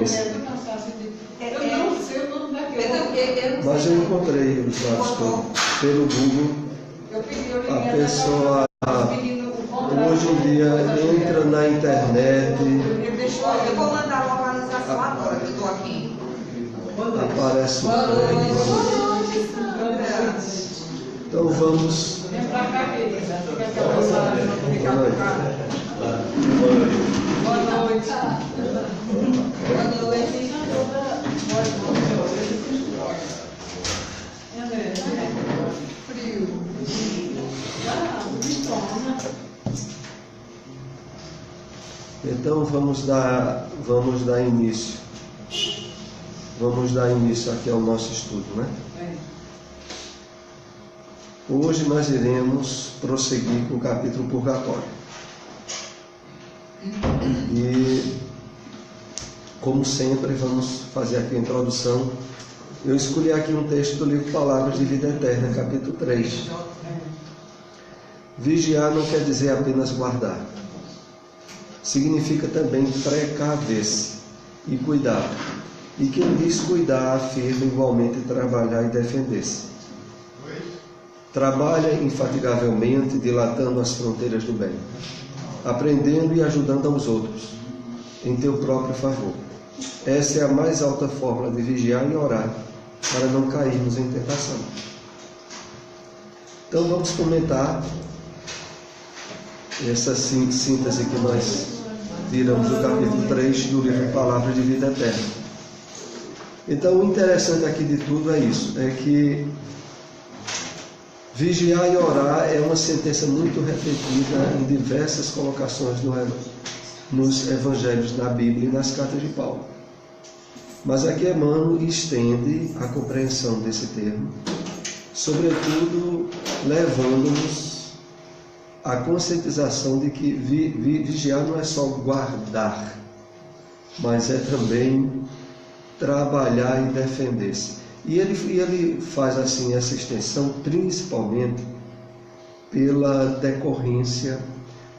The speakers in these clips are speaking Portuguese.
referência. Eu não sei o nome daquele. Mas eu encontrei os dados todos pelo Google. A pessoa hoje em dia entra na internet. Eu vou mandar a localização agora, que eu estou aqui. Aparece o trem. Então vamos. Vem pra cá, querida. Boa noite. Boa noite. Frio. Então vamos dar início. Vamos dar início aqui ao nosso estudo, né? Hoje nós iremos prosseguir com o capítulo Purgatório. E, como sempre, vamos fazer aqui a introdução. Eu escolhi aqui um texto do livro Palavras de Vida Eterna, capítulo 3. Vigiar não quer dizer apenas guardar. Significa também precaver-se e cuidar. E quem diz cuidar afirma igualmente trabalhar e defender-se. Trabalha infatigavelmente, dilatando as fronteiras do bem, aprendendo e ajudando aos outros, em teu próprio favor. Essa é a mais alta forma de vigiar e orar, para não cairmos em tentação. Então vamos comentar essa síntese que nós tiramos do capítulo 3 do livro Palavras de Vida Eterna. Então o interessante aqui de tudo é isso, é que vigiar e orar é uma sentença muito repetida em diversas colocações nos evangelhos da Bíblia e nas cartas de Paulo. Mas aqui Emmanuel estende a compreensão desse termo, sobretudo levando-nos à conscientização de que vigiar não é só guardar, mas é também trabalhar e defender-se. E ele faz assim essa extensão principalmente pela decorrência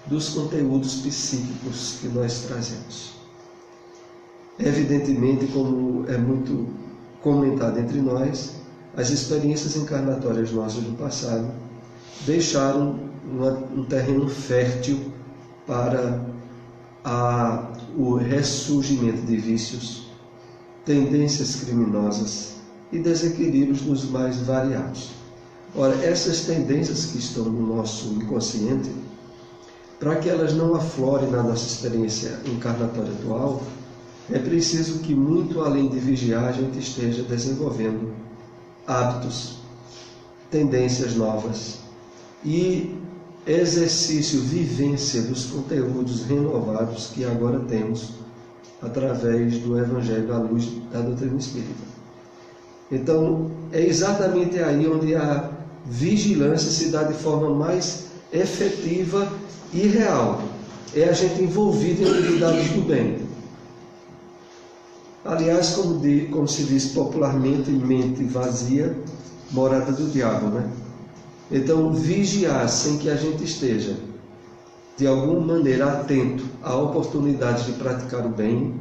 dos conteúdos psíquicos que nós trazemos. Evidentemente, como é muito comentado entre nós, as experiências encarnatórias nossas do passado deixaram um terreno fértil para o ressurgimento de vícios, tendências criminosas e desequilíbrios nos mais variados. Ora, essas tendências que estão no nosso inconsciente, para que elas não aflorem na nossa experiência encarnatória atual, é preciso que, muito além de vigiar, a gente esteja desenvolvendo hábitos, tendências novas e exercício, vivência dos conteúdos renovados que agora temos através do Evangelho à luz da doutrina espírita. Então, é exatamente aí onde a vigilância se dá de forma mais efetiva e real. É a gente envolvido em atividades do bem. Aliás, como se diz popularmente, mente vazia, morada do diabo, né? Então, vigiar sem que a gente esteja, de alguma maneira, atento à oportunidade de praticar o bem,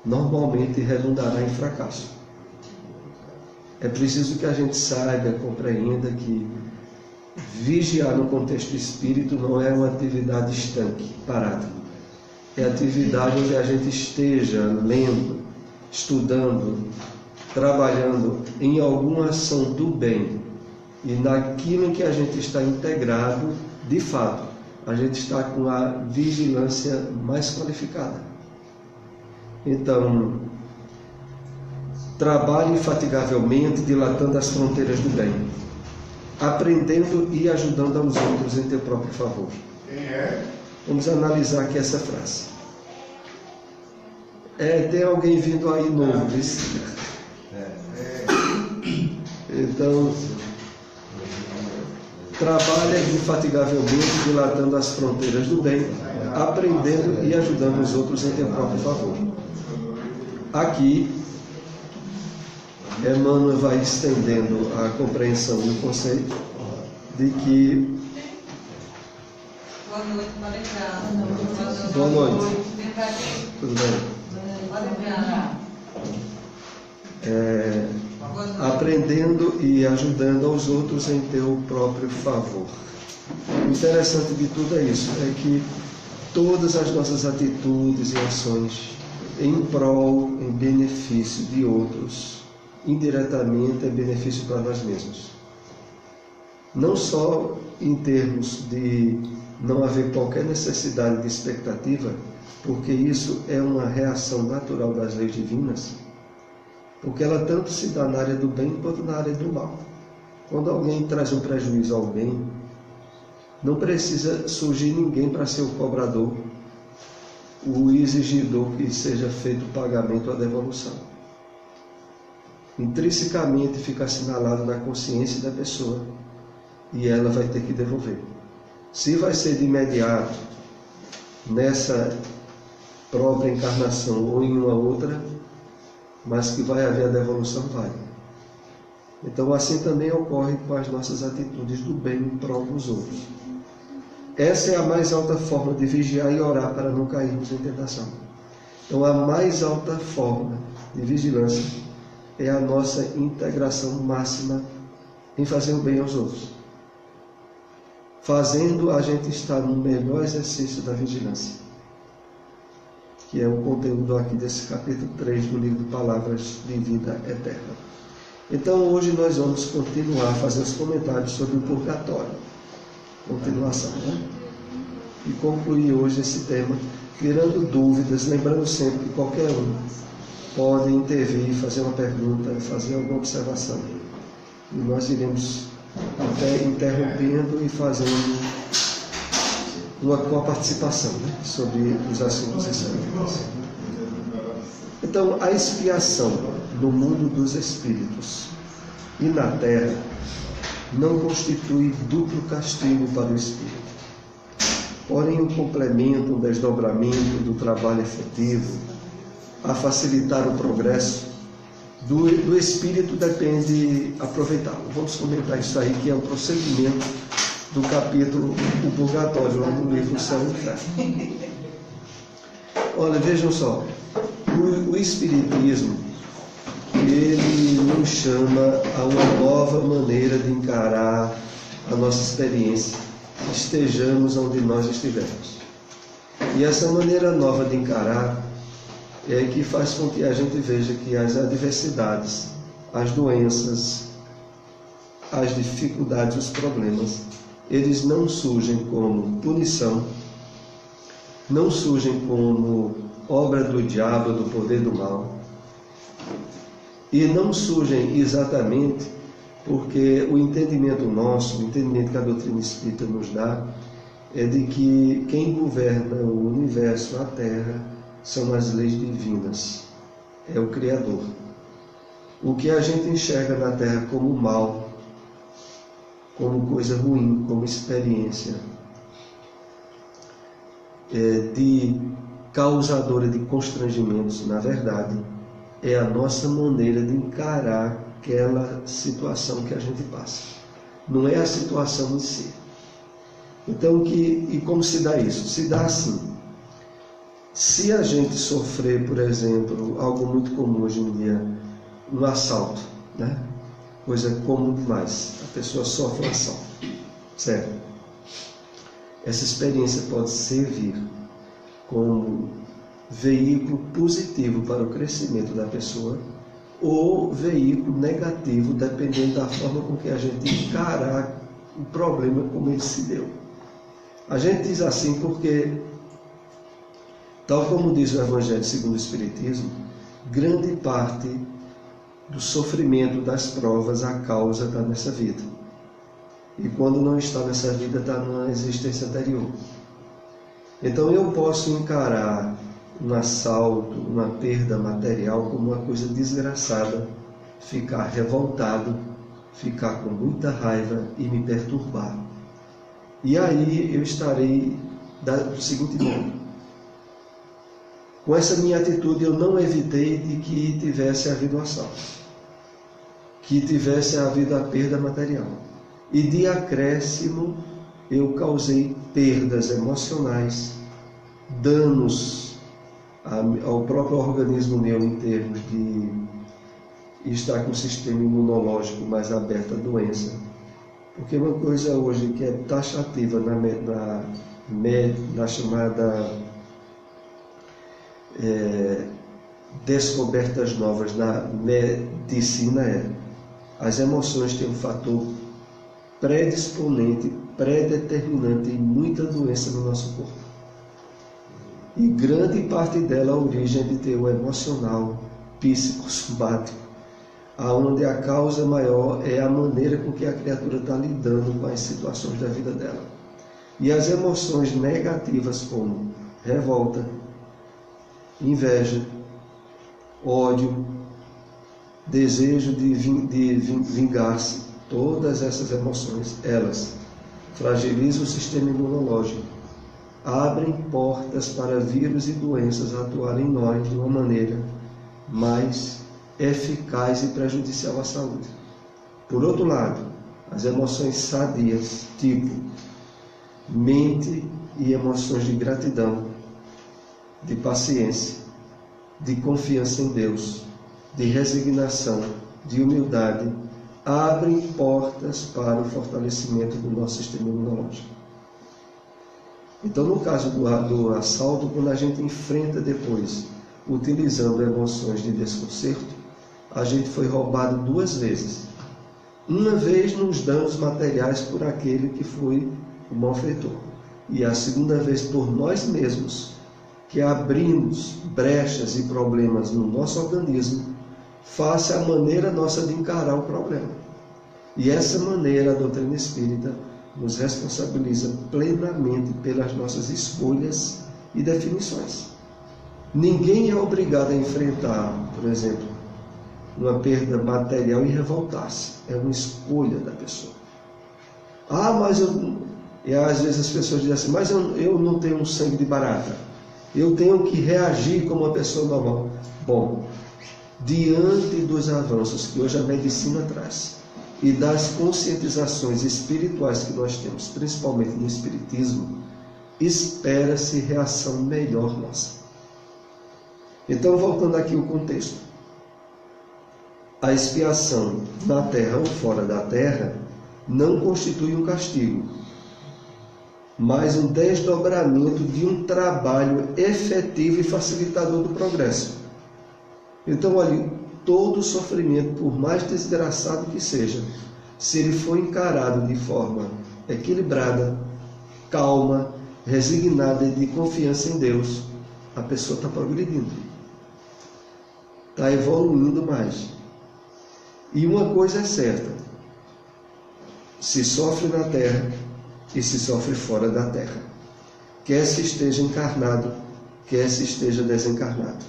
normalmente redundará em fracasso. É preciso que a gente saiba, compreenda que vigiar no contexto espírito não é uma atividade estanque, parada. É atividade onde a gente esteja lendo, estudando, trabalhando em alguma ação do bem. E naquilo em que a gente está integrado, de fato, a gente está com a vigilância mais qualificada. Então, trabalhe infatigavelmente, dilatando as fronteiras do bem, aprendendo e ajudando aos outros em teu próprio favor. Vamos analisar aqui essa frase. Tem alguém vindo aí novo, isso? Então, trabalha infatigavelmente, dilatando as fronteiras do bem, aprendendo e ajudando os outros em teu próprio favor. Aqui, Emmanuel vai estendendo a compreensão do conceito de que... Boa noite, Maria. Boa noite. Tudo bem? aprendendo e ajudando aos outros em teu próprio favor. O interessante de tudo é isso, é que todas as nossas atitudes e ações em prol, em benefício de outros, indiretamente é benefício para nós mesmos. Não só em termos de não haver qualquer necessidade de expectativa, porque isso é uma reação natural das leis divinas, porque ela tanto se dá na área do bem quanto na área do mal. Quando alguém traz um prejuízo a alguém, não precisa surgir ninguém para ser o cobrador, o exigidor que seja feito o pagamento ou a devolução. Intrinsecamente fica assinalado na consciência da pessoa e ela vai ter que devolver. Se vai ser de imediato, nessa própria encarnação ou em uma outra, mas que vai haver a devolução, vai. Então assim também ocorre com as nossas atitudes do bem em prol dos outros. Essa é a mais alta forma de vigiar e orar para não cairmos em tentação. Então a mais alta forma de vigilância é a nossa integração máxima em fazer o bem aos outros. Fazendo, a gente estar no melhor exercício da vigilância, que é o conteúdo aqui desse capítulo 3 do livro Palavras de Vida Eterna. Então hoje nós vamos continuar a fazer os comentários sobre o purgatório. Continuação, né? E concluir hoje esse tema, tirando dúvidas, lembrando sempre que qualquer um pode intervir, fazer uma pergunta, fazer alguma observação. E nós iremos interrompendo e fazendo uma participação, né, sobre os assuntos espirituais. Então, a expiação no mundo dos espíritos e na terra não constitui duplo castigo para o espírito, porém um complemento, um desdobramento do trabalho efetivo a facilitar o progresso do espírito depende aproveitá-lo. Vamos comentar isso aí, que é o prosseguimento do capítulo O Purgatório, lá no livro Céu e Inferno. Olha, vejam só, o Espiritismo, ele nos chama a uma nova maneira de encarar a nossa experiência, estejamos onde nós estivermos. E essa maneira nova de encarar é que faz com que a gente veja que as adversidades, as doenças, as dificuldades, os problemas, eles não surgem como punição, não surgem como obra do diabo, do poder do mal, e não surgem exatamente porque o entendimento nosso, o entendimento que a doutrina espírita nos dá, é de que quem governa o universo, a Terra, são as leis divinas, é o Criador. O que a gente enxerga na Terra como mal, como coisa ruim, como experiência de causadora de constrangimentos, na verdade, é a nossa maneira de encarar aquela situação que a gente passa. Não é a situação em si. Então, e como se dá isso? Se dá assim. Se a gente sofrer, por exemplo, algo muito comum hoje em dia, um assalto, né? Coisa comum demais, a pessoa sofre um assalto, certo? Essa experiência pode servir como veículo positivo para o crescimento da pessoa ou veículo negativo, dependendo da forma com que a gente encarar o problema como ele se deu. A gente diz assim porque, tal como diz o Evangelho segundo o Espiritismo, grande parte do sofrimento das provas, a causa está nessa vida. E quando não está nessa vida, está numa existência anterior. Então eu posso encarar um assalto, uma perda material como uma coisa desgraçada, ficar revoltado, ficar com muita raiva e me perturbar. E aí eu estarei do seguinte modo: com essa minha atitude eu não evitei de que tivesse havido um assalto, que tivesse havido a perda material, e de acréscimo eu causei perdas emocionais, danos ao próprio organismo meu em termos de estar com o sistema imunológico mais aberto à doença. Porque uma coisa hoje que é taxativa na chamada descobertas novas na medicina as emoções têm um fator predisponente, predeterminante em muita doença no nosso corpo. E grande parte dela a origem é de ter o emocional, psicossomático, aonde a causa maior é a maneira com que a criatura está lidando com as situações da vida dela. E as emoções negativas como revolta, inveja, ódio, desejo de vingar-se, todas essas emoções, elas fragilizam o sistema imunológico, abrem portas para vírus e doenças atuarem em nós de uma maneira mais eficaz e prejudicial à saúde. Por outro lado, as emoções sadias, tipo mente e emoções de gratidão, de paciência, de confiança em Deus, de resignação, de humildade, abrem portas para o fortalecimento do nosso sistema imunológico. Então, no caso do assalto, quando a gente enfrenta depois, utilizando emoções de desconcerto, a gente foi roubado 2 vezes. Uma vez nos danos materiais por aquele que foi o malfeitor, e a segunda vez por nós mesmos, que abrimos brechas e problemas no nosso organismo face à maneira nossa de encarar o problema. E essa maneira a doutrina espírita nos responsabiliza plenamente pelas nossas escolhas e definições. Ninguém é obrigado a enfrentar, por exemplo, uma perda material e revoltar-se. É uma escolha da pessoa. Mas e às vezes as pessoas dizem assim, mas eu não tenho um sangue de barata. Eu tenho que reagir como uma pessoa normal. Bom, diante dos avanços que hoje a medicina traz e das conscientizações espirituais que nós temos, principalmente no espiritismo, espera-se reação melhor nossa. Então, voltando aqui ao contexto. A expiação na terra ou fora da terra não constitui um castigo, mas um desdobramento de um trabalho efetivo e facilitador do progresso. Então, olha, todo sofrimento, por mais desgraçado que seja, se ele for encarado de forma equilibrada, calma, resignada e de confiança em Deus, a pessoa está progredindo, está evoluindo mais. E uma coisa é certa, se sofre na terra e se sofre fora da terra, quer se esteja encarnado, quer se esteja desencarnado.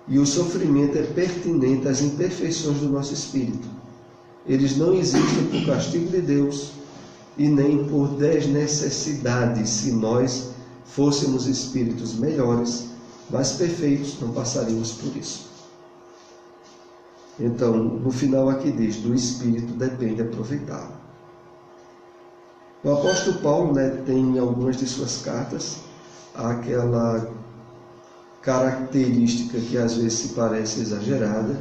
E o sofrimento é pertinente às imperfeições do nosso espírito. Eles não existem por castigo de Deus e nem por desnecessidade. Se nós fôssemos espíritos melhores, mais perfeitos, não passaríamos por isso. Então, no final aqui diz, do espírito depende aproveitá-lo. O apóstolo Paulo, tem em algumas de suas cartas aquela característica que às vezes se parece exagerada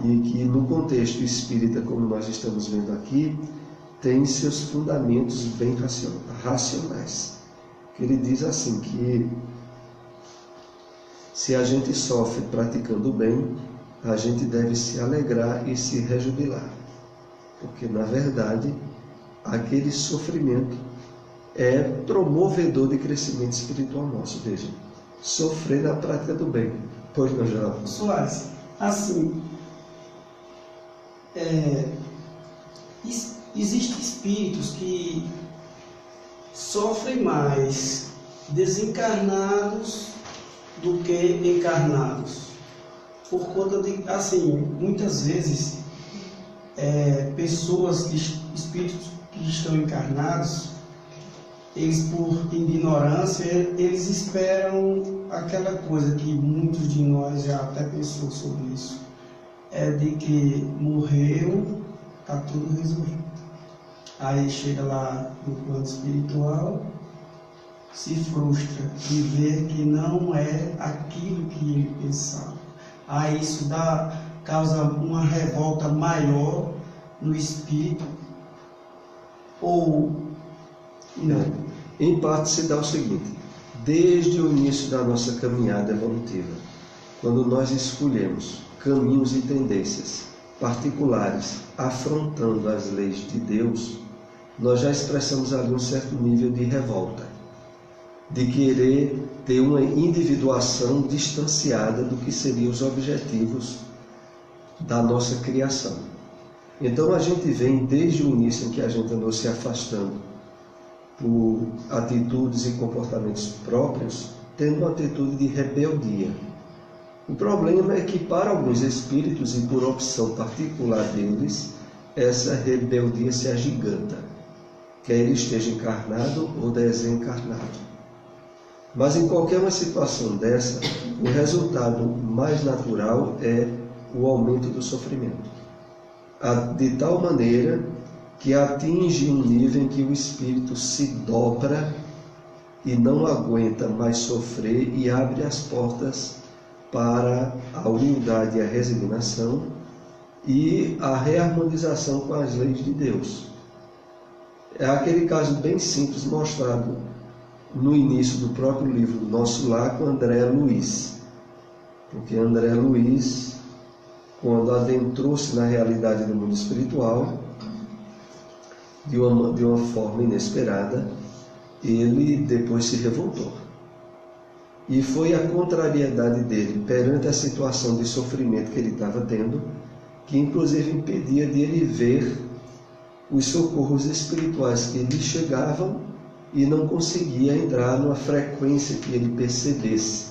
e que no contexto espírita, como nós estamos vendo aqui, tem seus fundamentos bem racionais. Ele diz assim que se a gente sofre praticando o bem, a gente deve se alegrar e se rejubilar, porque na verdade aquele sofrimento é promovedor de crescimento espiritual nosso. Veja, sofrer na prática do bem. Pois não, Geraldo? Soares, assim, existem espíritos que sofrem mais desencarnados do que encarnados. Por conta de, assim, muitas vezes, pessoas, espíritos que estão encarnados, eles, por ignorância, eles esperam aquela coisa que muitos de nós já até pensou sobre isso, de que morreu, está tudo resolvido. Aí chega lá no plano espiritual, se frustra e vê que não é aquilo que ele pensava. Aí isso causa uma revolta maior no espírito, ou não? Em parte se dá o seguinte: desde o início da nossa caminhada evolutiva, quando nós escolhemos caminhos e tendências particulares afrontando as leis de Deus, nós já expressamos ali um certo nível de revolta, de querer ter uma individuação distanciada do que seriam os objetivos da nossa criação. Então a gente vem desde o início em que a gente andou se afastando por atitudes e comportamentos próprios, tendo uma atitude de rebeldia. O problema é que para alguns espíritos e por opção particular deles, essa rebeldia se agiganta, quer ele esteja encarnado ou desencarnado. Mas em qualquer uma situação dessa, o resultado mais natural é o aumento do sofrimento, de tal maneira que atinge um nível em que o espírito se dobra e não aguenta mais sofrer e abre as portas para a humildade e a resignação e a reharmonização com as leis de Deus. É aquele caso bem simples mostrado no início do próprio livro Nosso Lar com André Luiz. Porque André Luiz, quando adentrou-se na realidade do mundo espiritual, de uma forma inesperada, ele depois se revoltou. E foi a contrariedade dele perante a situação de sofrimento que ele estava tendo, que inclusive impedia de ele ver os socorros espirituais que lhe chegavam e não conseguia entrar numa frequência que ele percebesse.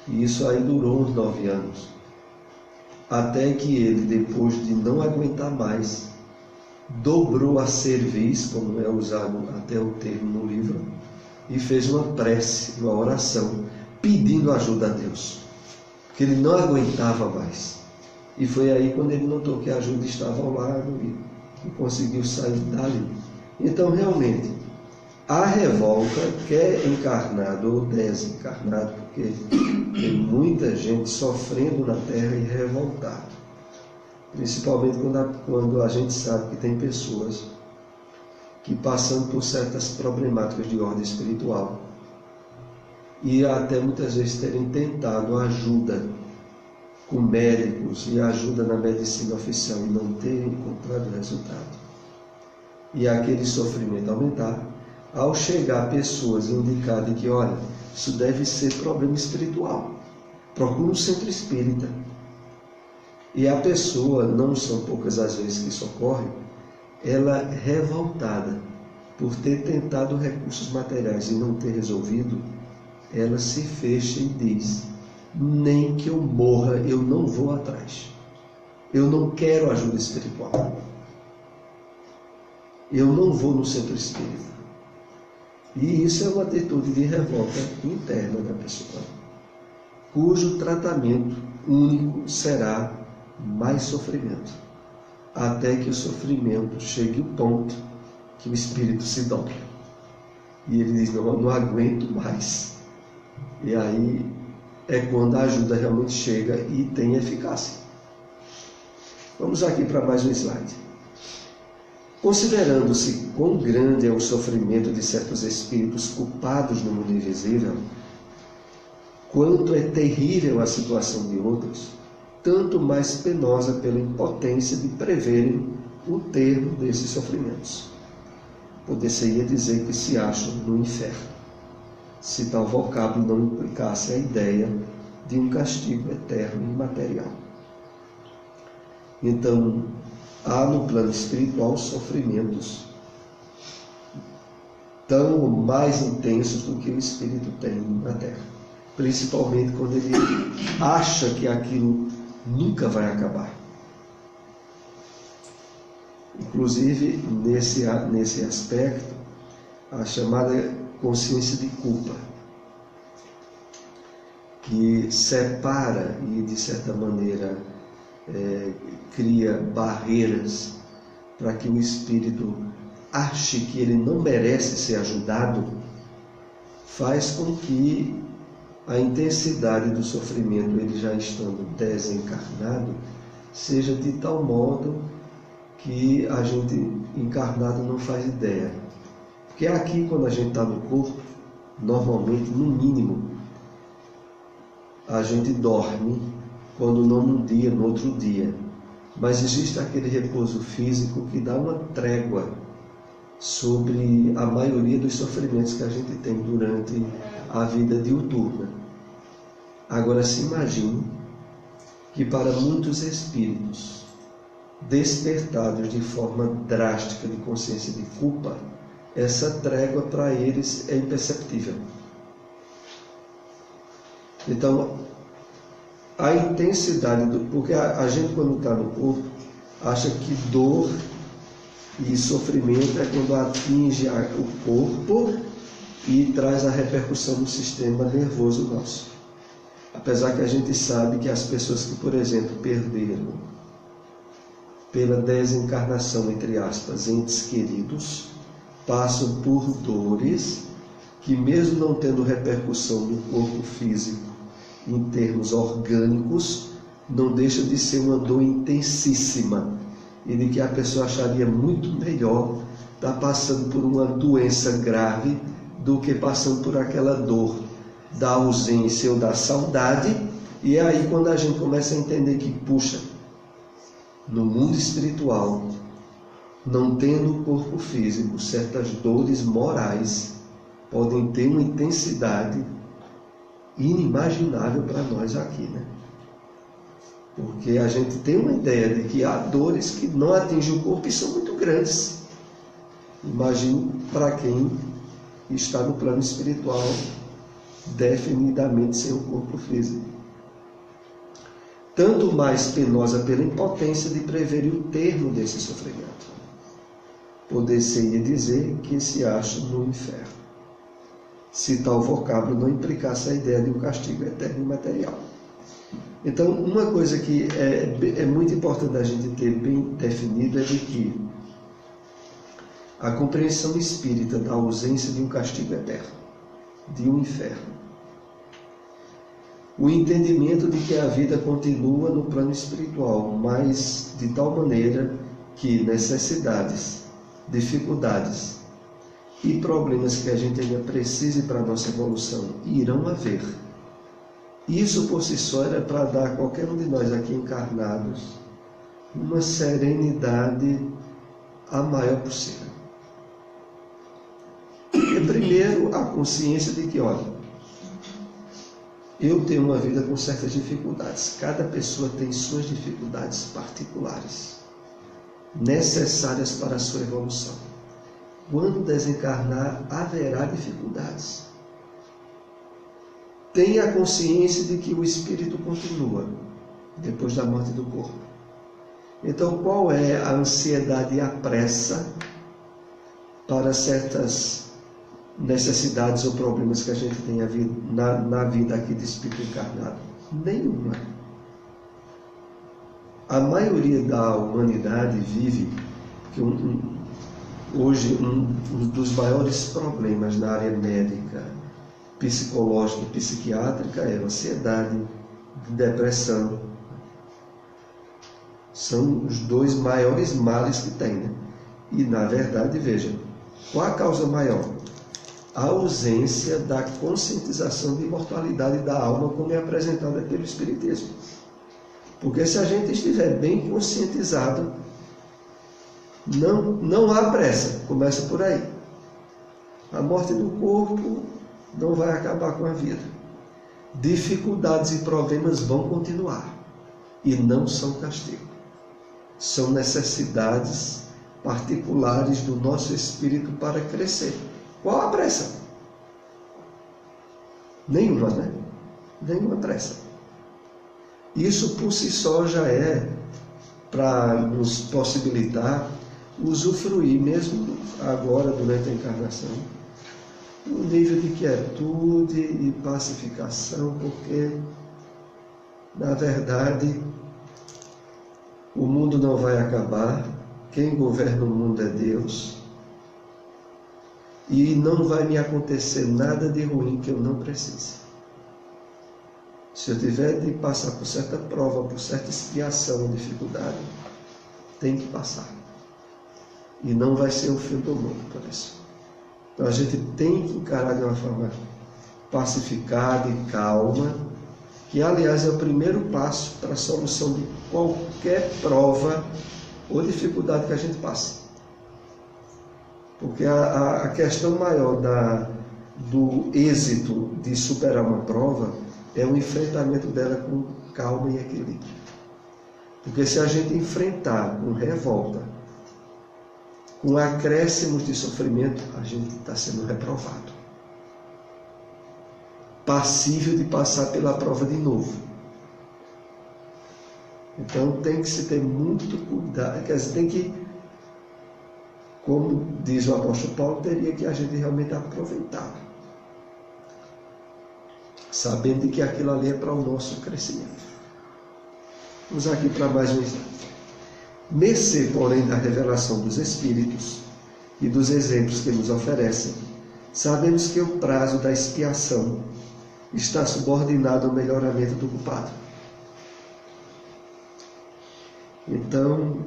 E isso aí durou uns 9 anos. Até que ele, depois de não aguentar mais, dobrou a cerviz, como é usado até o termo no livro, e fez uma prece, uma oração, pedindo ajuda a Deus, porque ele não aguentava mais. E foi aí quando ele notou que a ajuda estava ao lado e conseguiu sair dali. Então, realmente, a revolta, quer encarnado ou desencarnado, porque tem muita gente sofrendo na Terra e revoltada, principalmente quando a gente sabe que tem pessoas que passando por certas problemáticas de ordem espiritual e até muitas vezes terem tentado ajuda com médicos e ajuda na medicina oficial e não terem encontrado resultado, e aquele sofrimento aumentar, ao chegar pessoas indicarem que, olha, isso deve ser problema espiritual, procura um centro espírita. E a pessoa, não são poucas as vezes que isso ocorre, ela revoltada por ter tentado recursos materiais e não ter resolvido, ela se fecha e diz: nem que eu morra, eu não vou atrás. Eu não quero ajuda espiritual. Eu não vou no centro espírita. E isso é uma atitude de revolta interna da pessoa, cujo tratamento único será mais sofrimento, até que o sofrimento chegue ao ponto que o espírito se dobra. E ele diz: não aguento mais. E aí é quando a ajuda realmente chega e tem eficácia. Vamos aqui para mais um slide. Considerando-se quão grande é o sofrimento de certos espíritos culpados no mundo invisível, quanto é terrível a situação de outros, tanto mais penosa pela impotência de preverem o termo desses sofrimentos. Poder-se-ia dizer que se acham no inferno, se tal vocábulo não implicasse a ideia de um castigo eterno e imaterial. Então, há no plano espiritual sofrimentos tão ou mais intensos do que o espírito tem na Terra, principalmente quando ele acha que aquilo nunca vai acabar. Inclusive, nesse aspecto, a chamada consciência de culpa, que separa e, de certa maneira, cria barreiras para que o espírito ache que ele não merece ser ajudado faz com que a intensidade do sofrimento, ele já estando desencarnado, seja de tal modo que a gente encarnado não faz ideia. Porque aqui, quando a gente está no corpo, normalmente, no mínimo, a gente dorme, quando não num dia, no outro dia. Mas existe aquele repouso físico que dá uma trégua sobre a maioria dos sofrimentos que a gente tem durante a vida diuturna. Agora se imagine que para muitos espíritos despertados de forma drástica de consciência de culpa, essa trégua para eles é imperceptível. Então, a intensidade porque a gente quando está no corpo acha que dor e sofrimento é quando atinge o corpo e traz a repercussão no sistema nervoso nosso. Apesar que a gente sabe que as pessoas que, por exemplo, perderam pela desencarnação, entre aspas, entes queridos, passam por dores que, mesmo não tendo repercussão no corpo físico em termos orgânicos, não deixa de ser uma dor intensíssima e de que a pessoa acharia muito melhor estar passando por uma doença grave do que passando por aquela dor da ausência ou da saudade. E é aí quando a gente começa a entender que, puxa, no mundo espiritual, não tendo o corpo físico, certas dores morais podem ter uma intensidade inimaginável para nós aqui, né? Porque a gente tem uma ideia de que há dores que não atingem o corpo e são muito grandes. Imagine para quem está no plano espiritual, definidamente sem o corpo físico. Tanto mais penosa pela impotência de prever o termo desse sofrimento. Poder-se-ia dizer que se acha no inferno, se tal vocábulo não implicasse a ideia de um castigo eterno e material. Então, uma coisa que é muito importante a gente ter bem definido é de que a compreensão espírita da ausência de um castigo eterno, de um inferno, o entendimento de que a vida continua no plano espiritual, mas de tal maneira que necessidades, dificuldades e problemas que a gente ainda precise para a nossa evolução irão haver. Isso por si só era para dar a qualquer um de nós aqui encarnados uma serenidade a maior possível. E primeiro a consciência de que, olha, eu tenho uma vida com certas dificuldades. Cada pessoa tem suas dificuldades particulares, necessárias para a sua evolução. Quando desencarnar, haverá dificuldades. Tenha a consciência de que o espírito continua depois da morte do corpo. Então, qual é a ansiedade e a pressa para certas necessidades ou problemas que a gente tem na vida aqui de espírito encarnado? Nenhuma. A maioria da humanidade vive, que hoje um dos maiores problemas na área médica, psicológica e psiquiátrica é ansiedade, depressão. São os dois maiores males que tem, né? E na verdade, veja, qual a causa maior? A ausência da conscientização de imortalidade da alma, como é apresentada pelo Espiritismo. Porque se a gente estiver bem conscientizado, não há pressa, começa por aí. A morte do corpo não vai acabar com a vida. Dificuldades e problemas vão continuar e não são castigo. São necessidades particulares do nosso espírito para crescer. Qual a pressa? Nenhuma, né? Nenhuma pressa. Isso por si só já é para nos possibilitar usufruir, mesmo agora durante a encarnação, um nível de quietude e pacificação, porque, na verdade, o mundo não vai acabar, quem governa o mundo é Deus. e não vai me acontecer nada de ruim que eu não precise. Se eu tiver de passar por certa prova, por certa expiação ou dificuldade, tem que passar. E não vai ser o fim do mundo por isso. Então a gente tem que encarar de uma forma pacificada e calma, que aliás é o primeiro passo para a solução de qualquer prova ou dificuldade que a gente passe. Porque a questão maior do êxito de superar uma prova é o enfrentamento dela com calma e equilíbrio. Porque se a gente enfrentar com revolta, com acréscimos de sofrimento, a gente está sendo reprovado. Passível de passar pela prova de novo. Então tem que se ter muito cuidado, quer dizer, tem que, como diz o apóstolo Paulo, teria que a gente realmente aproveitar, sabendo que aquilo ali é para o nosso crescimento. Vamos aqui para mais um exemplo. Mercê, porém, da revelação dos Espíritos e dos exemplos que nos oferecem, sabemos que o prazo da expiação está subordinado ao melhoramento do culpado. Então,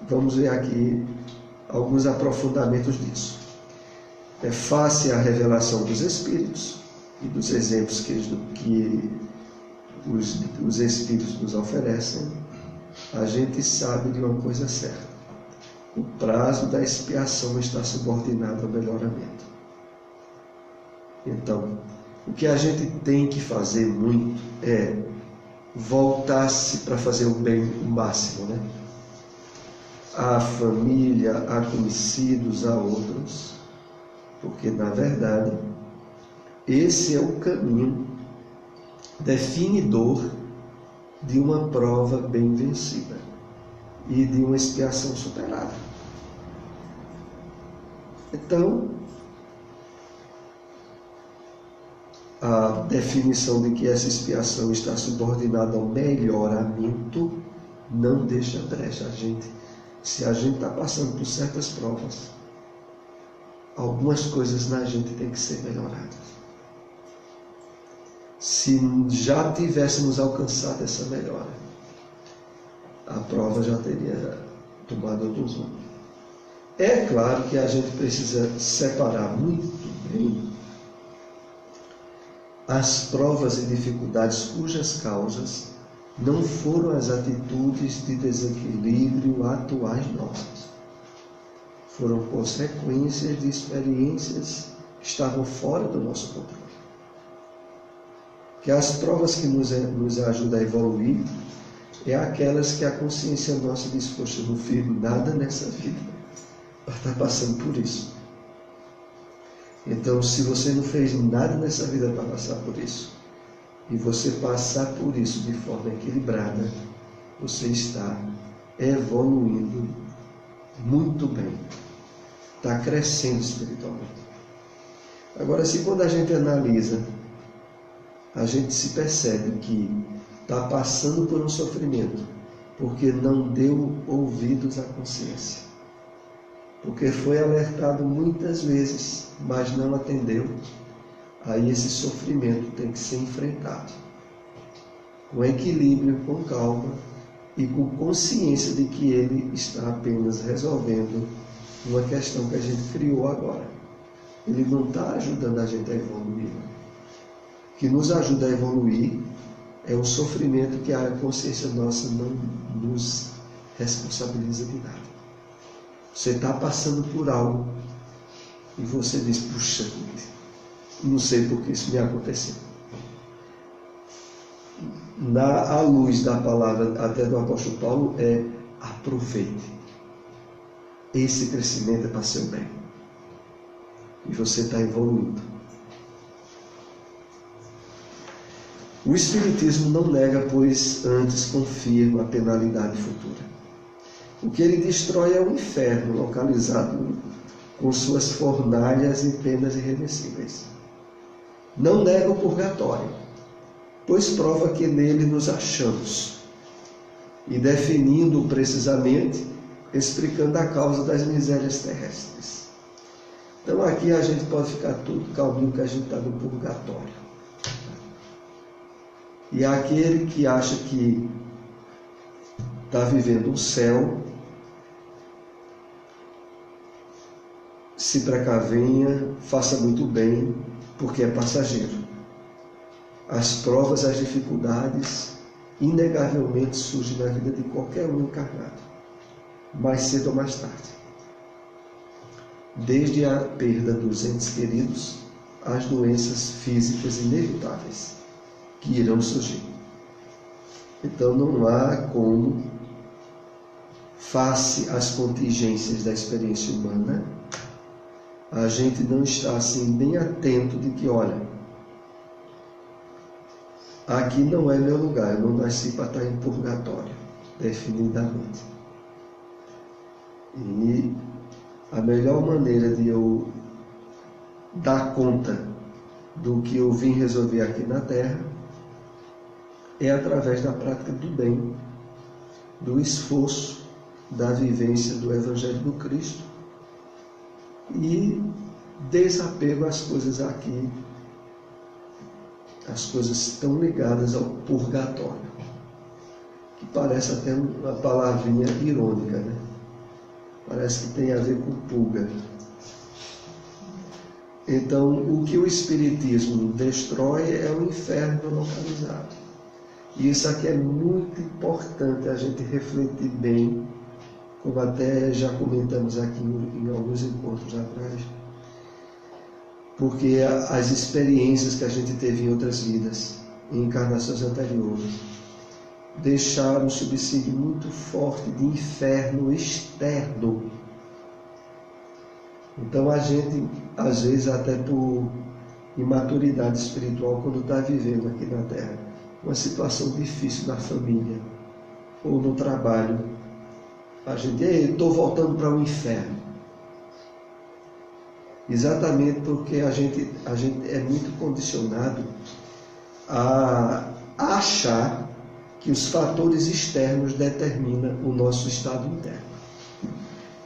vamos ver aqui alguns aprofundamentos disso. É face à revelação dos Espíritos e dos exemplos que os Espíritos nos oferecem, a gente sabe de uma coisa certa: o prazo da expiação está subordinado ao melhoramento. Então, o que a gente tem que fazer muito é voltar-se para fazer o bem o máximo, né? À família, a conhecidos, a outros, porque na verdade esse é o caminho definidor de uma prova bem vencida e de uma expiação superada. Então, a definição de que essa expiação está subordinada ao melhoramento não deixa brecha. Se a gente está passando por certas provas, algumas coisas na gente tem que ser melhoradas. Se já tivéssemos alcançado essa melhora, a prova já teria tomado outros rumos. É claro que a gente precisa separar muito bem as provas e dificuldades cujas causas não foram as atitudes de desequilíbrio atuais nossas. Foram consequências de experiências que estavam fora do nosso controle. Que as provas que nos ajudam a evoluir é aquelas que a consciência nossa diz: poxa, eu não fiz nada nessa vida para estar passando por isso. Então, se você não fez nada nessa vida para passar por isso, e você passar por isso de forma equilibrada, você está evoluindo muito bem, está crescendo espiritualmente. Agora, se quando a gente analisa, a gente se percebe que está passando por um sofrimento porque não deu ouvidos à consciência, porque foi alertado muitas vezes, mas não atendeu, aí esse sofrimento tem que ser enfrentado com equilíbrio, com calma e com consciência de que ele está apenas resolvendo uma questão que a gente criou agora. Ele não está ajudando a gente a evoluir. O que nos ajuda a evoluir é o sofrimento que a consciência nossa não nos responsabiliza de nada. Você está passando por algo e você diz: puxa, não sei por que isso me aconteceu. À luz da palavra até do apóstolo Paulo, aproveite. Esse crescimento é para seu bem. E você está evoluindo. O Espiritismo não nega, pois antes confirma a penalidade futura. O que ele destrói é o inferno, localizado com suas fornalhas e penas irreversíveis. Não nega o purgatório, pois prova que nele nos achamos, e definindo precisamente, explicando a causa das misérias terrestres. Então aqui a gente pode ficar tudo calminho que a gente está no purgatório. E aquele que acha que está vivendo o céu, se precavenha, faça muito bem, porque é passageiro. As provas, as dificuldades, inegavelmente surgem na vida de qualquer um encarnado, mais cedo ou mais tarde. Desde a perda dos entes queridos, às doenças físicas inevitáveis que irão surgir. Então não há como, face às contingências da experiência humana, a gente não está assim bem atento de que, olha, aqui não é meu lugar, eu não nasci para estar em purgatório, definidamente. E a melhor maneira de eu dar conta do que eu vim resolver aqui na Terra é através da prática do bem, do esforço, da vivência do Evangelho do Cristo e desapego às coisas aqui, as coisas estão ligadas ao purgatório, que parece até uma palavrinha irônica, né? Parece que tem a ver com pulga. Então, o que o Espiritismo destrói é o inferno localizado. E isso aqui é muito importante a gente refletir bem, como até já comentamos aqui em alguns encontros atrás, porque as experiências que a gente teve em outras vidas, em encarnações anteriores, deixaram um subsídio muito forte de inferno externo. Então a gente, às vezes, até por imaturidade espiritual, quando está vivendo aqui na Terra uma situação difícil na família ou no trabalho, a gente, estou voltando para o inferno. Exatamente porque a gente é muito condicionado a achar que os fatores externos determinam o nosso estado interno.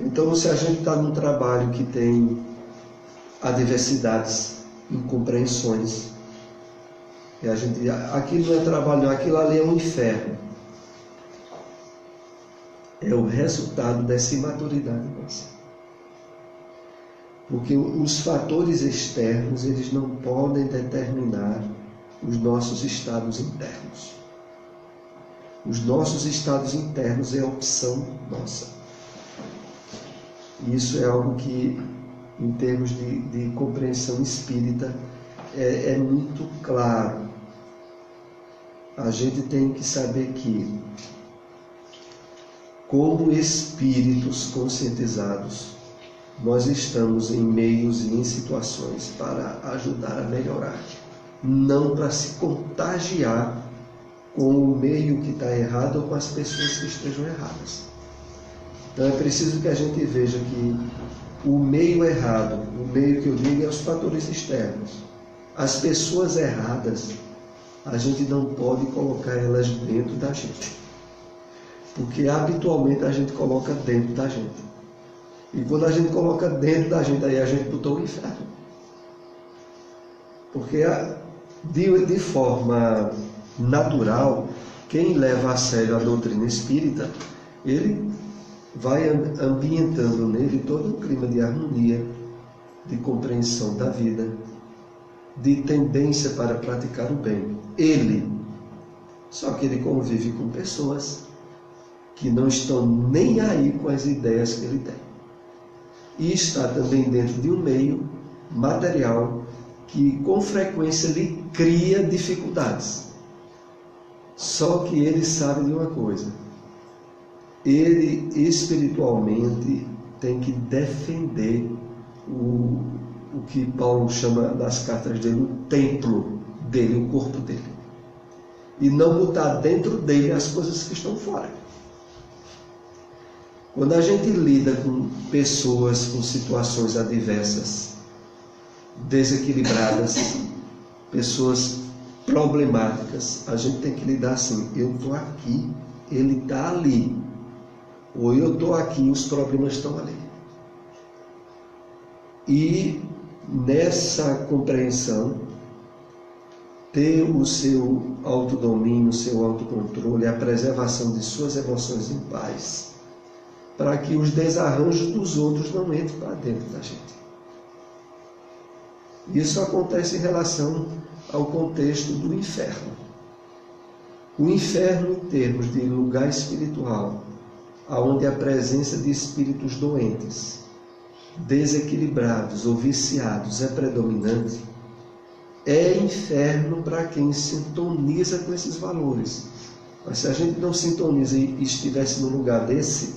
Então, se a gente está num trabalho que tem adversidades, incompreensões, e a gente, aquilo não é trabalho, aquilo ali é um inferno. É o resultado dessa imaturidade nossa. Porque os fatores externos, eles não podem determinar os nossos estados internos. Os nossos estados internos é a opção nossa. Isso é algo que, em termos de compreensão espírita, é muito claro. A gente tem que saber que, como espíritos conscientizados, nós estamos em meios e em situações para ajudar a melhorar, não para se contagiar com o meio que está errado ou com as pessoas que estejam erradas. Então é preciso que a gente veja que o meio errado, o meio que eu digo é os fatores externos. As pessoas erradas, a gente não pode colocar elas dentro da gente, porque habitualmente a gente coloca dentro da gente. E quando a gente coloca dentro da gente, aí a gente botou o inferno. Porque de forma natural, quem leva a sério a doutrina espírita, ele vai ambientando nele todo um clima de harmonia, de compreensão da vida, de tendência para praticar o bem. Só que ele convive com pessoas que não estão nem aí com as ideias que ele tem. E está também dentro de um meio material que com frequência lhe cria dificuldades. Só que ele sabe de uma coisa: ele espiritualmente tem que defender o que Paulo chama nas cartas dele, o templo dele, o corpo dele, e não botar dentro dele as coisas que estão fora. Quando a gente lida com pessoas com situações adversas, desequilibradas, pessoas problemáticas, a gente tem que lidar assim: eu estou aqui, ele está ali. Ou eu estou aqui, os problemas estão ali. e nessa compreensão ter o seu autodomínio, o seu autocontrole, a preservação de suas emoções em paz, para que os desarranjos dos outros não entrem para dentro da gente. Isso acontece em relação ao contexto do inferno. O inferno, em termos de lugar espiritual, onde a presença de espíritos doentes, desequilibrados ou viciados é predominante, é inferno para quem sintoniza com esses valores. Mas se a gente não sintoniza e estivesse no lugar desse,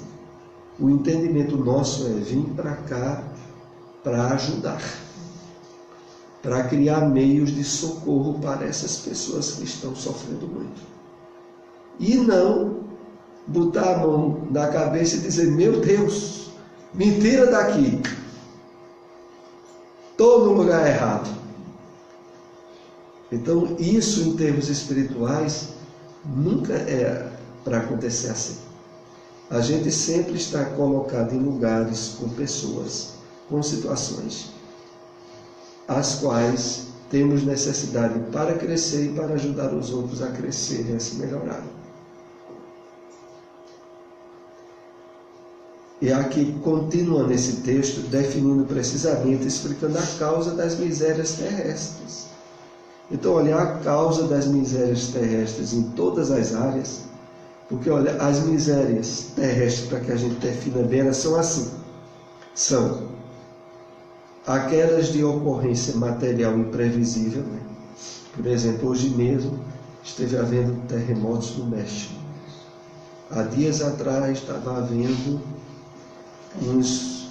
o entendimento nosso é vir para cá para ajudar, para criar meios de socorro para essas pessoas que estão sofrendo muito. E não botar a mão na cabeça e dizer: meu Deus, me tira daqui, estou no lugar errado. Então, isso em termos espirituais nunca é para acontecer assim. A gente sempre está colocado em lugares com pessoas, com situações, as quais temos necessidade para crescer e para ajudar os outros a crescerem, a se melhorarem. E aqui continua nesse texto, definindo precisamente, explicando a causa das misérias terrestres. Então, olha, a causa das misérias terrestres em todas as áreas, porque, olha, as misérias terrestres, para que a gente defina bem, elas são assim. São aquelas de ocorrência material imprevisível, né? Por exemplo, hoje mesmo esteve havendo terremotos no México. Há dias atrás estava havendo uns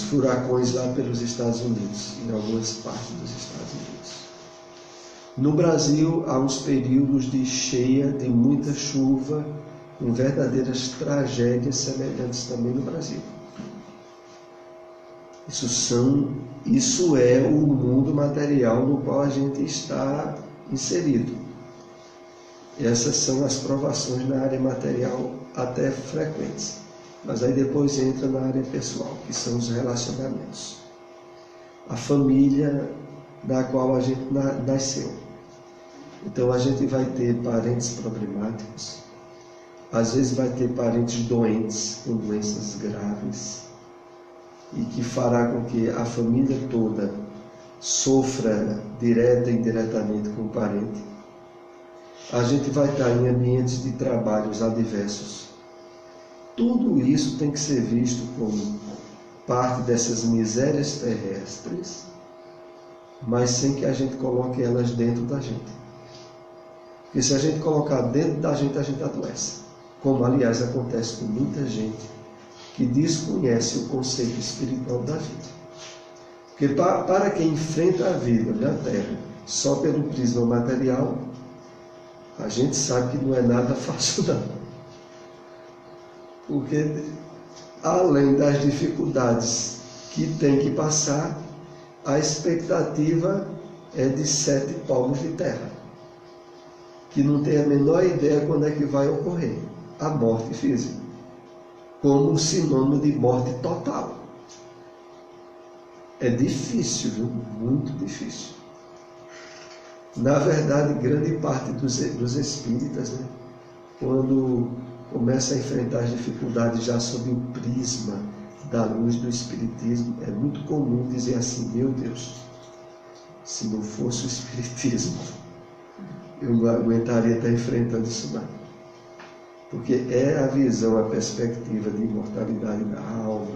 furacões lá pelos Estados Unidos, em algumas partes dos Estados Unidos. No Brasil, há uns períodos de cheia, de muita chuva, com verdadeiras tragédias semelhantes também no Brasil. Isso é o mundo material no qual a gente está inserido. Essas são as provações na área material até frequentes. Mas aí depois entra na área pessoal, que são os relacionamentos. A família da qual a gente nasceu. Então a gente vai ter parentes problemáticos, às vezes vai ter parentes doentes, com doenças graves, e que fará com que a família toda sofra direta e indiretamente com o parente. A gente vai estar em ambientes de trabalhos adversos. Tudo isso tem que ser visto como parte dessas misérias terrestres, mas sem que a gente coloque elas dentro da gente. Porque se a gente colocar dentro da gente adoece. Como, aliás, acontece com muita gente que desconhece o conceito espiritual da vida. Porque para quem enfrenta a vida na Terra só pelo prisma material, a gente sabe que não é nada fácil não. Porque além das dificuldades que tem que passar, a expectativa é de 7 palmos de terra, que não tem a menor ideia quando é que vai ocorrer a morte física, como um sinônimo de morte total. É difícil, viu? Muito difícil. Na verdade, grande parte dos espíritas, né, quando começa a enfrentar as dificuldades já sob o prisma da luz do Espiritismo, é muito comum dizer assim: meu Deus, se não fosse o Espiritismo, eu não aguentaria estar enfrentando isso não. Porque é a visão, a perspectiva de imortalidade da alma,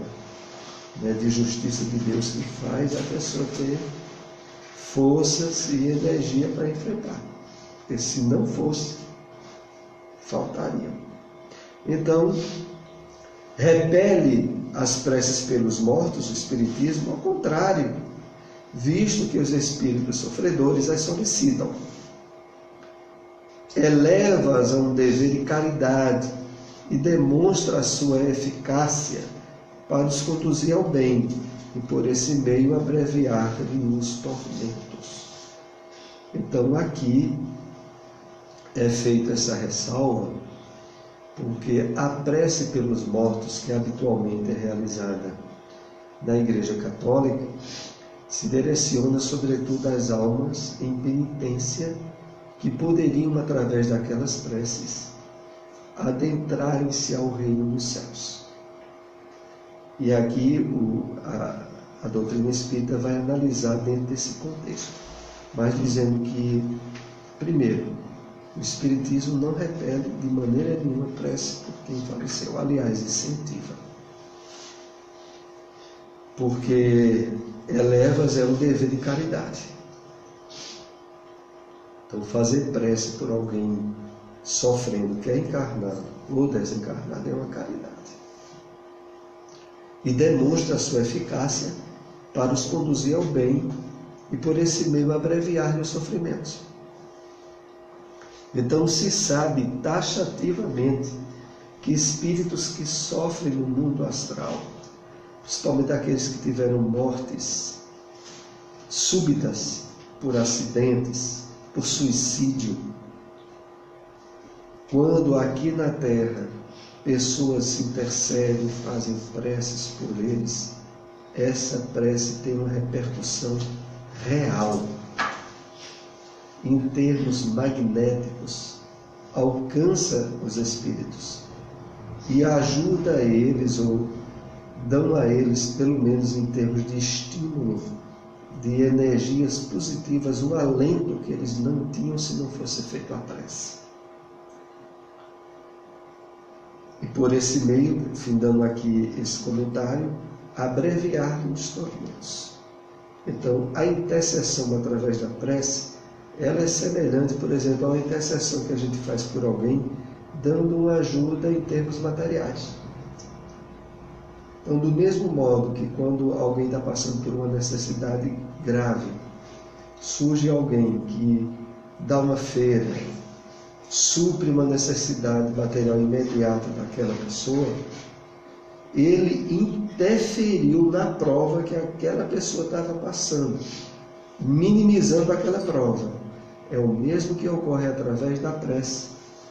né, de justiça de Deus, que faz a pessoa ter forças e energia para enfrentar. Porque se não fosse, faltaria. Então, repele as preces pelos mortos, o Espiritismo, ao contrário, visto que os espíritos sofredores as solicitam. Eleva-as a um dever de caridade e demonstra a sua eficácia para os conduzir ao bem e por esse meio abreviar-lhe os tormentos. Então aqui é feita essa ressalva, porque a prece pelos mortos, que habitualmente é realizada na Igreja Católica se direciona sobretudo às almas em penitência que poderiam, através daquelas preces, adentrarem-se ao reino dos céus. E aqui a doutrina espírita vai analisar dentro desse contexto, mas dizendo que, primeiro, o Espiritismo não repele de maneira nenhuma prece por quem faleceu. Aliás, incentiva. Porque elevas é um dever de caridade. Então, fazer prece por alguém sofrendo, quer encarnado ou desencarnado, é uma caridade. E demonstra a sua eficácia para os conduzir ao bem e, por esse meio, abreviar os sofrimentos. Então, se sabe taxativamente que espíritos que sofrem no mundo astral, principalmente aqueles que tiveram mortes súbitas por acidentes, por suicídio, quando aqui na Terra pessoas intercedem, fazem preces por eles, essa prece tem uma repercussão real, em termos magnéticos, alcança os espíritos e ajuda eles, ou dão a eles, pelo menos em termos de estímulo, de energias positivas, o alento que eles não tinham se não fosse feito a prece. E por esse meio, findando aqui esse comentário, abreviar os tormentos. Então, a intercessão através da prece, ela é semelhante, por exemplo, a uma intercessão que a gente faz por alguém, dando uma ajuda em termos materiais. Então, do mesmo modo que quando alguém está passando por uma necessidade grave, surge alguém que dá uma feira, supre uma necessidade material imediata daquela pessoa, ele interferiu na prova que aquela pessoa estava passando, minimizando aquela prova. É o mesmo que ocorre através da prece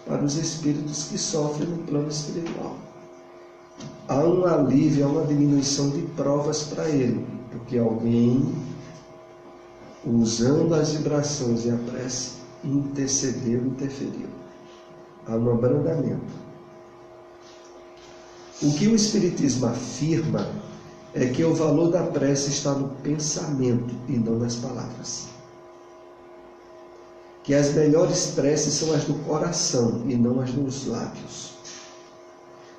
para os espíritos que sofrem no plano espiritual. Há um alívio, há uma diminuição de provas para ele, porque alguém, usando as vibrações e a prece, intercedeu, interferiu. Há um abrandamento. O que o Espiritismo afirma é que o valor da prece está no pensamento e não nas palavras. Que as melhores preces são as do coração e não as dos lábios.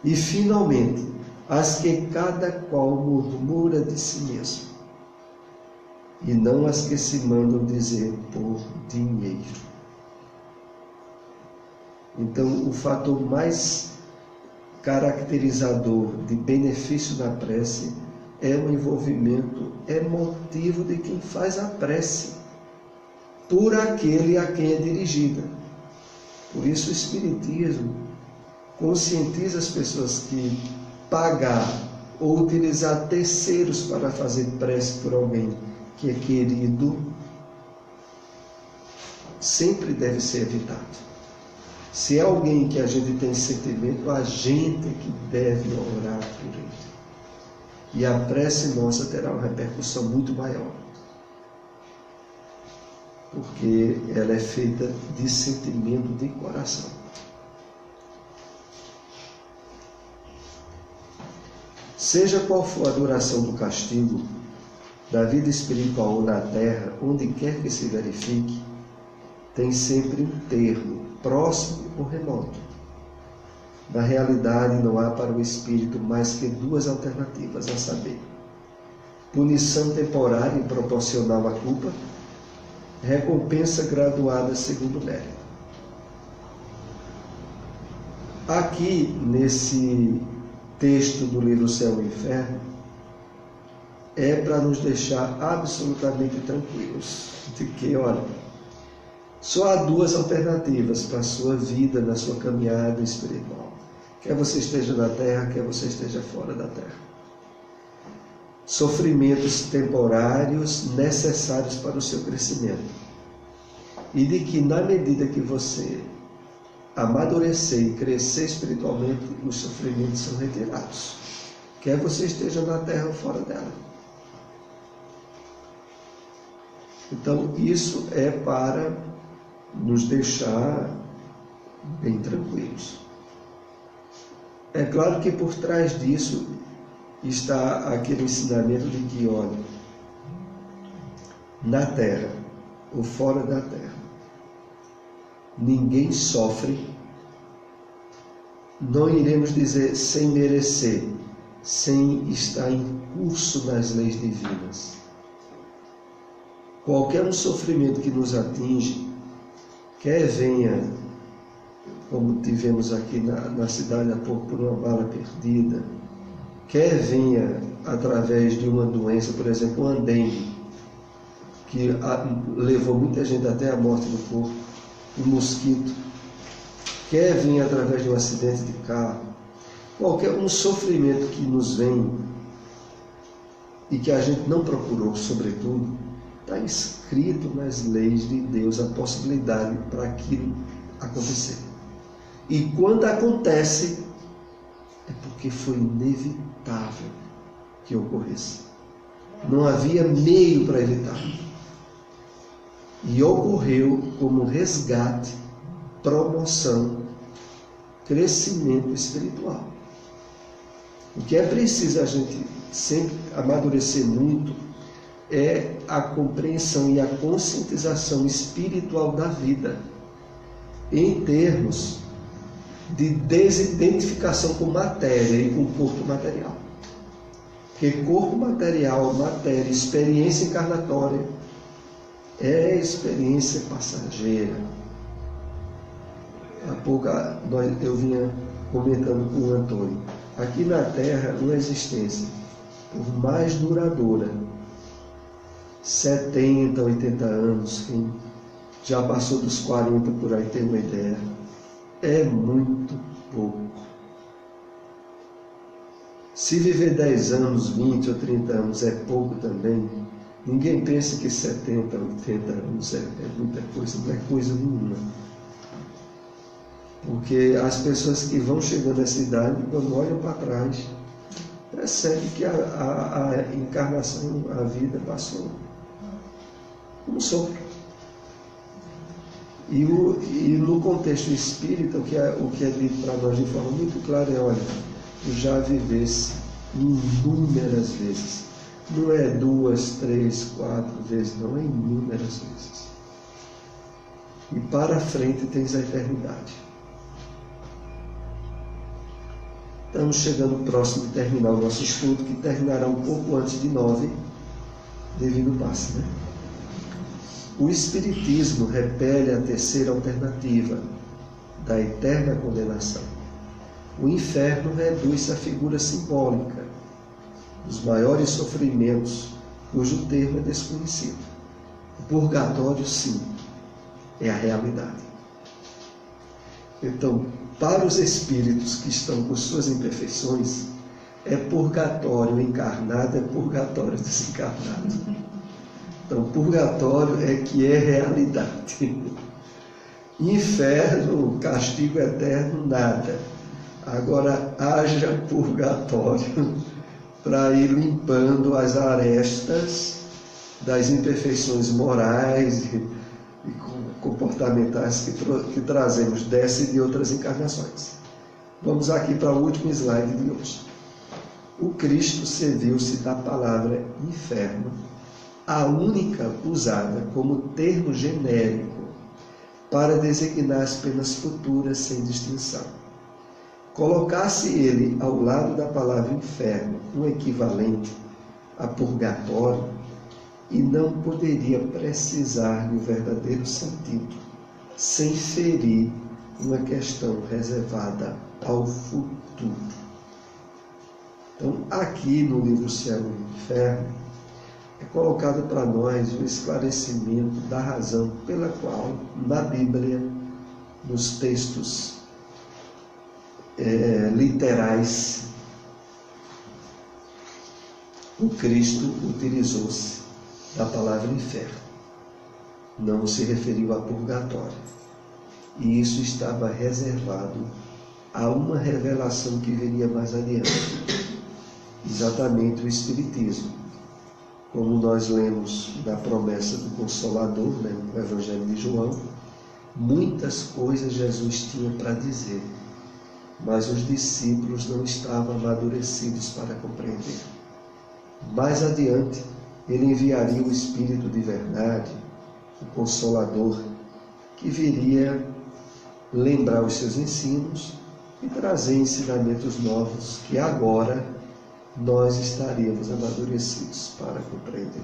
E, finalmente, as que cada qual murmura de si mesmo, e não as que se mandam dizer por dinheiro. Então, o fator mais caracterizador de benefício da prece é o envolvimento emotivo de quem faz a prece por aquele a quem é dirigida. Por isso o Espiritismo conscientiza as pessoas que pagar ou utilizar terceiros para fazer prece por alguém que é querido sempre deve ser evitado. Se é alguém que a gente tem sentimento, a gente é que deve orar por ele. E a prece nossa terá uma repercussão muito maior. Porque ela é feita de sentimento de coração. Seja qual for a duração do castigo, da vida espiritual ou na terra, onde quer que se verifique, tem sempre um termo, próximo ou remoto. Na realidade, não há para o espírito mais que duas alternativas, a saber: punição temporária e proporcional à culpa, recompensa graduada segundo o mérito. Aqui, nesse texto do livro Céu e Inferno, é para nos deixar absolutamente tranquilos de que, olha, só há duas alternativas para a sua vida, na sua caminhada espiritual. Quer você esteja na terra, quer você esteja fora da terra. Sofrimentos temporários necessários para o seu crescimento. E de que, na medida que você amadurecer e crescer espiritualmente, os sofrimentos são retirados. Quer você esteja na terra ou fora dela. Então, isso é para nos deixar bem tranquilos. É claro que por trás disso está aquele ensinamento de que, olha, na terra ou fora da terra, ninguém sofre, não iremos dizer sem merecer, sem estar em curso nas leis divinas. Qualquer um sofrimento que nos atinge, quer venha, como tivemos aqui na cidade há pouco, por uma bala perdida, quer venha através de uma doença, por exemplo, uma dengue, que levou muita gente até a morte do corpo, um mosquito, quer venha através de um acidente de carro, qualquer um sofrimento que nos vem e que a gente não procurou, sobretudo, está escrito nas leis de Deus a possibilidade para aquilo acontecer. E quando acontece, é porque foi inevitável que ocorresse. Não havia meio para evitar. E ocorreu como resgate, promoção, crescimento espiritual. O que é preciso a gente sempre amadurecer muito é a compreensão e a conscientização espiritual da vida, em termos de desidentificação com matéria e com corpo material. Porque corpo material, matéria, experiência encarnatória é experiência passageira. Há pouco eu vinha comentando com o Antônio. Aqui na Terra, uma existência, por mais duradoura, 70, 80 anos, quem já passou dos 40 por aí tem uma ideia, é muito pouco. Se viver 10 anos, 20 ou 30 anos é pouco também, ninguém pensa que 70, 80 anos é muita coisa, não é coisa nenhuma. Porque as pessoas que vão chegando nessa idade, quando olham para trás, percebem que a encarnação, a vida passou como sopro. E no contexto espírita, o que é dito para nós de forma muito clara é, olha, tu já vivesse inúmeras vezes. Não é 2, 3, 4 vezes, não, é inúmeras vezes. E para frente tens a eternidade. Estamos chegando próximo de terminar o nosso estudo, que terminará um pouco antes de 9, devido ao passe, né? O Espiritismo repele a terceira alternativa, da eterna condenação. O inferno reduz-se à figura simbólica dos maiores sofrimentos, cujo termo é desconhecido. O purgatório, sim, é a realidade. Então, para os espíritos que estão com suas imperfeições, é purgatório encarnado, é purgatório desencarnado. Então, purgatório é que é realidade. Inferno, castigo eterno, nada. Agora, haja purgatório para ir limpando as arestas das imperfeições morais e comportamentais que trazemos dessa e de outras encarnações. Vamos aqui para o último slide de hoje. O Cristo serviu-se da palavra inferno, a única usada como termo genérico para designar as penas futuras sem distinção. Colocasse ele ao lado da palavra inferno um equivalente a purgatório, e não poderia precisar-lhe o verdadeiro sentido, sem ferir uma questão reservada ao futuro. Então, aqui no livro Céu e Inferno, é colocado para nós o esclarecimento da razão pela qual, na Bíblia, nos textos literais, o Cristo utilizou-se da palavra inferno. Não se referiu a purgatório. E isso estava reservado a uma revelação que viria mais adiante. Exatamente o Espiritismo. como nós lemos na promessa do Consolador, né, no Evangelho de João, muitas coisas Jesus tinha para dizer, mas os discípulos não estavam amadurecidos para compreender. Mais adiante, ele enviaria o Espírito de verdade, o Consolador, que viria lembrar os seus ensinos e trazer ensinamentos novos que agora nós estaríamos amadurecidos para compreender.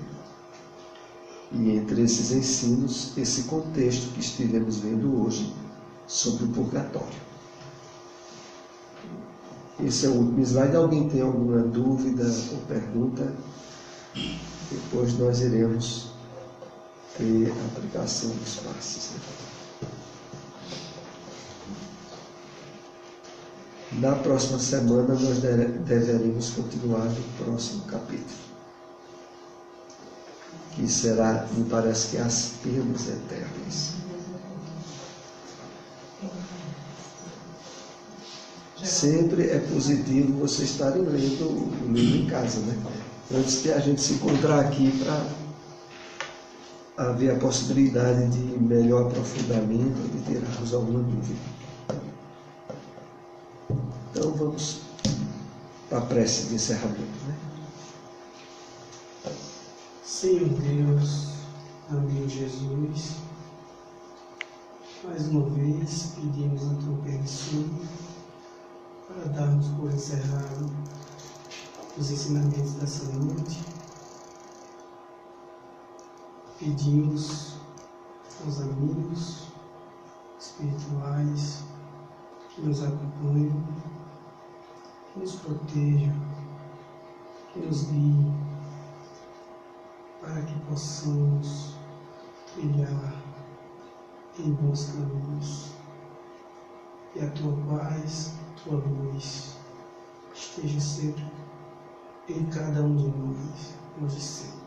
E entre esses ensinos, esse contexto que estivemos vendo hoje sobre o purgatório. Esse é o último slide. Alguém tem alguma dúvida ou pergunta? Depois nós iremos ter a aplicação dos passos. Na próxima semana nós deveremos continuar no próximo capítulo, que será, me parece que as penas eternas. Sempre é positivo vocês estarem lendo o livro em casa, né? Antes de a gente se encontrar aqui para haver a possibilidade de melhor aprofundamento, de tirarmos alguma dúvida. Então vamos para a prece de encerramento, né? Senhor Deus, amigo Jesus, mais uma vez pedimos a tua permissão para darmos por encerrado os ensinamentos dessa noite. Pedimos aos amigos espirituais que nos acompanham, que nos protejam, que nos guiem, para que possamos trilhar em bons caminhos. E a tua paz, tua luz, esteja sempre em cada um de nós, hoje e sempre.